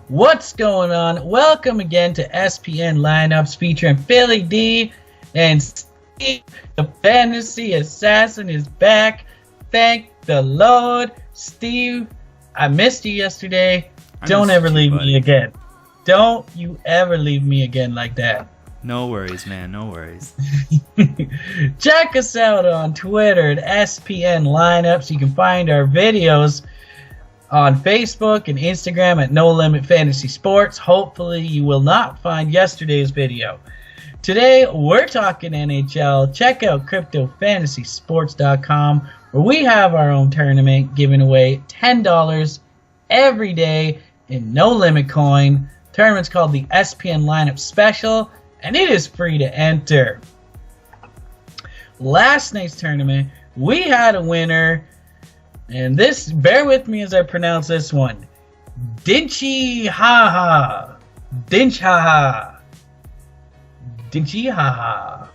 What's going on? Welcome again to SPN Lineups featuring Philly D and Steve. The Fantasy Assassin is back. Thank the Lord. Steve, I missed you yesterday. Don't ever leave me again. Don't you ever leave me again like that. No worries, man. No worries. Check us out on Twitter at SPN Lineups. You can find our videos on Facebook and Instagram at No Limit Fantasy Sports. Hopefully you will not find yesterday's video. Today we're talking NHL. Check out CryptoFantasySports.com where we have our own tournament giving away $10 every day in No Limit coin. The tournament's called the SPN Lineup Special and it is free to enter. Last night's tournament we had a winner. And this, bear with me as I pronounce this one. Dinchy Haha. Dinch Haha. Dinchy Haha.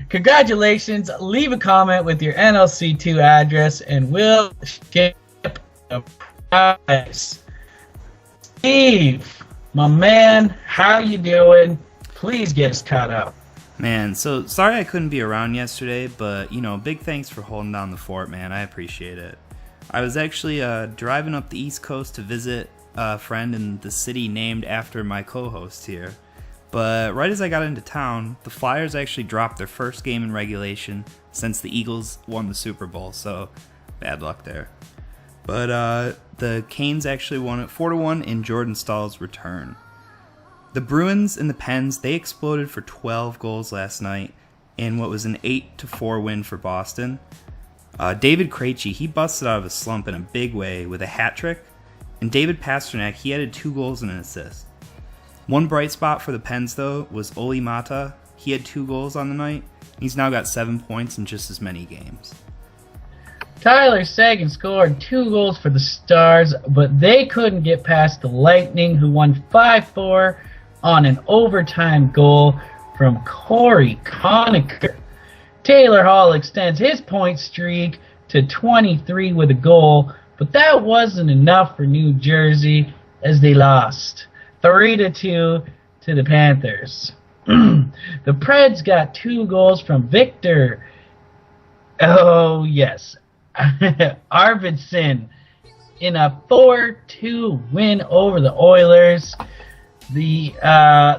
Congratulations. Leave a comment with your NLC2 address and we'll ship the prize. Steve, my man, how you doing? Please get us caught up. Man, so sorry I couldn't be around yesterday, but, big thanks for holding down the fort, man. I appreciate it. I was actually driving up the East Coast to visit a friend in the city named after my co-host here. But right as I got into town, the Flyers actually dropped their first game in regulation since the Eagles won the Super Bowl, so bad luck there. But the Canes actually won it 4-1 in Jordan Staal's return. The Bruins and the Pens, they exploded for 12 goals last night in what was an 8-4 win for Boston. David Krejci, he busted out of a slump in a big way with a hat trick. And David Pastrnak, he added 2 goals and an assist. One bright spot for the Pens, though, was Oli Mata. He had 2 goals on the night. He's now got 7 points in just as many games. Tyler Seguin scored 2 goals for the Stars, but they couldn't get past the Lightning, who won 5-4 on an overtime goal from Corey Conacher. Taylor Hall extends his point streak to 23 with a goal, but that wasn't enough for New Jersey as they lost 3-2 to the Panthers. The Preds got 2 goals from Victor. Oh, yes. Arvidsson in a 4-2 win over the Oilers. The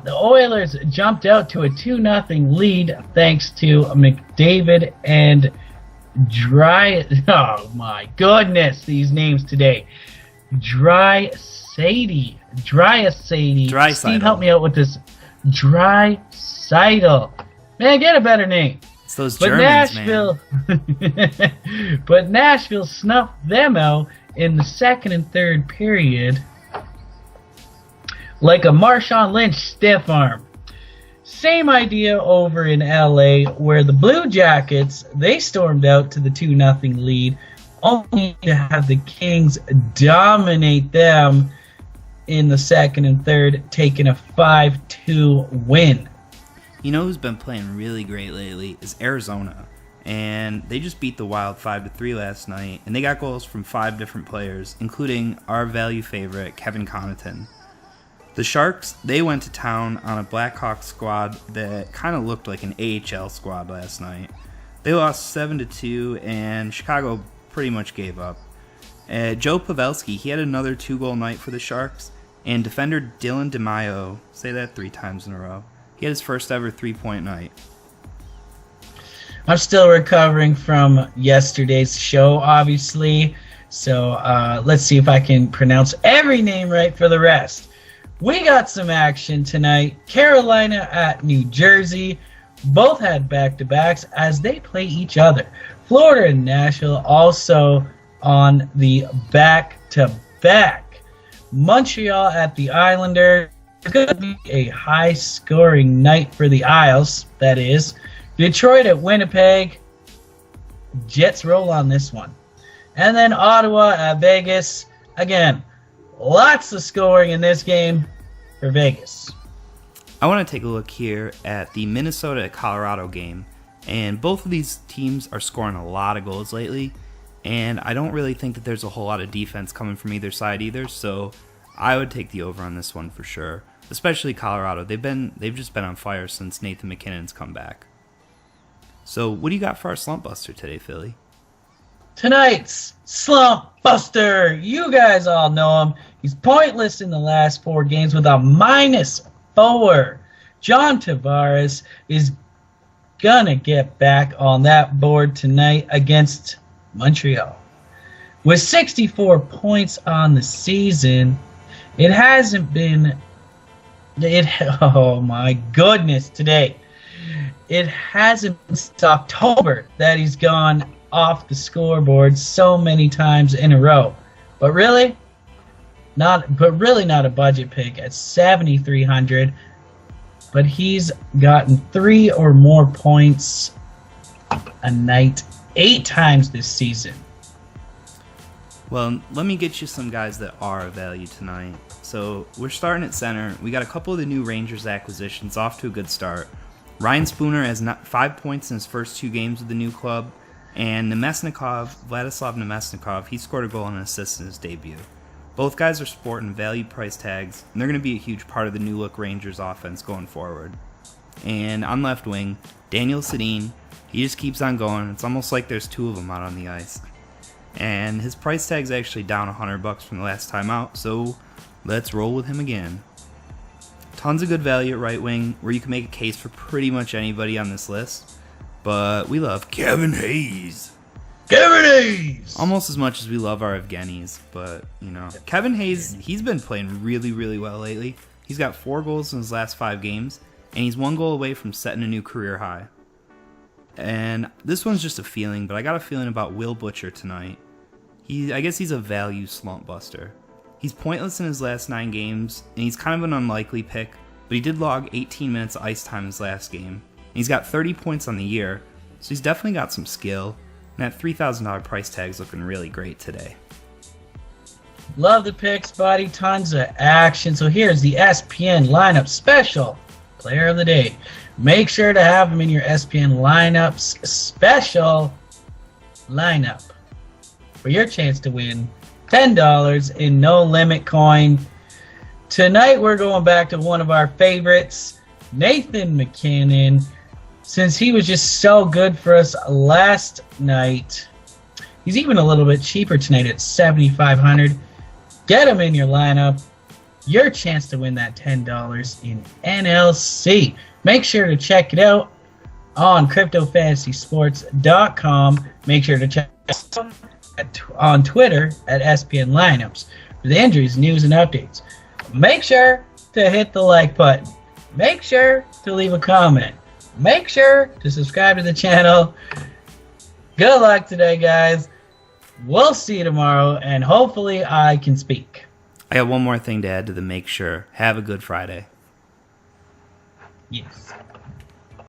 Oilers jumped out to a 2-0 lead thanks to McDavid and oh my goodness, these names today. Draisaitl. Steve, help me out with this. Draisaitl. Man, get a better name. It's those Germans, man. But Nashville snuffed them out in the second and third period like a Marshawn Lynch stiff arm. Same idea over in LA where the Blue Jackets, they stormed out to the 2-0 lead only to have the Kings dominate them in the second and third, taking a 5-2 win. You know who's been playing really great lately is Arizona. And they just beat the Wild 5-3 last night, and they got goals from 5 different players, including our value favorite, Kevin Connaughton. The Sharks, they went to town on a Blackhawks squad that kind of looked like an AHL squad last night. They lost 7-2, and Chicago pretty much gave up. Joe Pavelski, he had another 2-goal night for the Sharks, and defender Dylan DeMaio, say that 3 times in a row, he had his first ever 3-point night. I'm still recovering from yesterday's show, obviously, so let's see if I can pronounce every name right for the rest. We got some action tonight. Carolina at New Jersey. Both had back-to-backs as they play each other. Florida and Nashville also on the back-to-back. Montreal at the Islanders. It's going to be a high-scoring night for the Isles, that is. Detroit at Winnipeg. Jets roll on this one. And then Ottawa at Vegas. Again, lots of scoring in this game for Vegas. I want to take a look here at the Minnesota-Colorado game. And both of these teams are scoring a lot of goals lately. And I don't really think that there's a whole lot of defense coming from either side either. So I would take the over on this one for sure. Especially Colorado. They've just been on fire since Nathan McKinnon's come back. So what do you got for our slump buster today, Philly? Tonight's Slump Buster. You guys all know him. He's pointless in the last 4 games with a -4. John Tavares is gonna get back on that board tonight against Montreal. With 64 points on the season, it hasn't been... oh my goodness, today. It hasn't been since October that he's gone off the scoreboard so many times in a row. But really not a budget pick at 7,300. But he's gotten 3 or more points a night 8 times this season. Well, let me get you some guys that are of value tonight. So we're starting at center. We got a couple of the new Rangers acquisitions off to a good start. Ryan Spooner has 5 points in his first 2 games with the new club. And Vladislav Nemesnikov, he scored a goal and an assist in his debut. Both guys are sporting value price tags, and they're going to be a huge part of the new look Rangers offense going forward. And on left wing, Daniel Sedin, he just keeps on going. It's almost like there's 2 of them out on the ice. And his price tag's actually down $100 from the last time out, so let's roll with him again. Tons of good value at right wing, where you can make a case for pretty much anybody on this list. But we love Kevin Hayes. Kevin Hayes! Almost as much as we love our Evgenis, but, you know. Kevin Hayes, he's been playing really, really well lately. He's got 4 goals in his last 5 games, and he's 1 goal away from setting a new career high. And this one's just a feeling, but I got a feeling about Will Butcher tonight. I guess he's a value slump buster. He's pointless in his last 9 games, and he's kind of an unlikely pick, but he did log 18 minutes of ice time his last game. And he's got 30 points on the year, so he's definitely got some skill. And that $3,000 price tag's looking really great today. Love the picks, buddy. Tons of action. So here's the SPN lineup special player of the day. Make sure to have him in your SPN lineups special lineup for your chance to win $10 in no limit coin. Tonight we're going back to one of our favorites, Nathan McKinnon. Since he was just so good for us last night, he's even a little bit cheaper tonight at $7,500. Get him in your lineup. Your chance to win that $10 in NLC. Make sure to check it out on CryptoFantasySports.com. Make sure to check us out on Twitter at SPN Lineups for the injuries, news, and updates. Make sure to hit the like button. Make sure to leave a comment. Make sure to subscribe to the channel. Good luck today, guys. We'll see you tomorrow, and hopefully I can speak. I got one more thing to add to the make sure. Have a good Friday. Yes.